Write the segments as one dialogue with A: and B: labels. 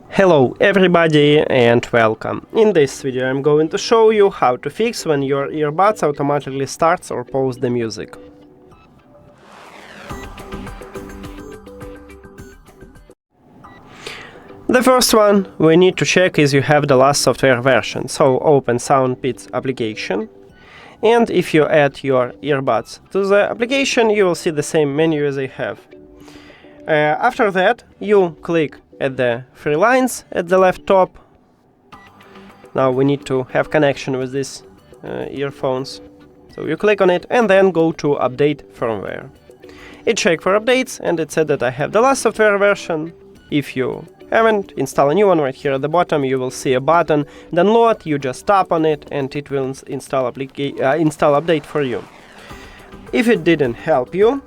A: Hello everybody and welcome. In this video I'm going to show you how to fix when your earbuds automatically starts or pause the music. The first one we need to check is you have the last software version, so open SOUNDPEATS application, and if you add your earbuds to the application you will see the same menu as I have. After that you click at the three lines at the left top. Now we need to have connection with these earphones. So you click on it and then go to update firmware. It checked for updates and it said that I have the last software version. If you haven't, install a new one. Right here at the bottom you will see a button download. You just tap on it and it will install update for you. If it didn't help you,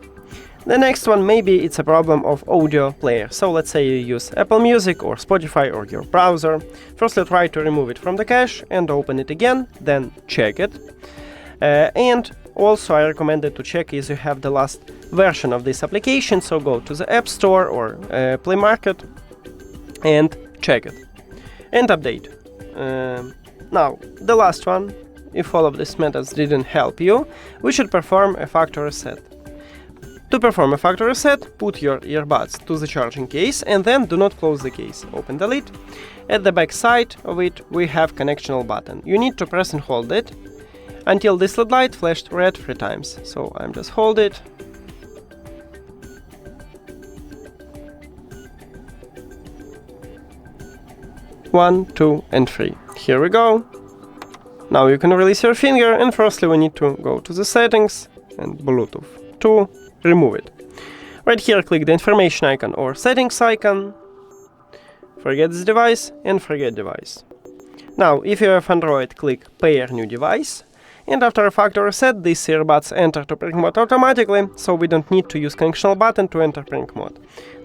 A: the next one, maybe it's a problem of audio player. So let's say you use Apple Music or Spotify or your browser. Firstly try to remove it from the cache and open it again, then check it. And also I recommend to check if you have the last version of this application, so go to the App Store or Play Market and check it. And update. Now, the last one, if all of these methods didn't help you, we should perform a factory reset. To perform a factory reset, put your earbuds to the charging case and then do not close the case. Open the lid. At the back side of it we have connectional button. You need to press and hold it until this LED light flashed red 3 times. So I'm just hold it. One, two, and 3. Here we go. Now you can release your finger and firstly we need to go to the settings and Bluetooth 2. Remove it. Right here click the information icon or settings icon, forget this device and forget device. Now if you have Android, click pair new device, and after a factory reset these earbuds enter to pairing mode automatically, so we don't need to use connectional button to enter pairing mode.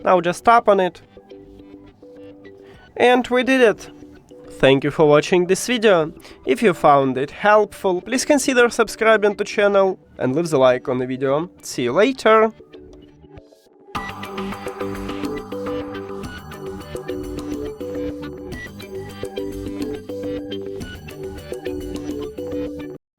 A: Now just tap on it and we did it. Thank you for watching this video. If you found it helpful, please consider subscribing to the channel and leave the like on the video. See you later!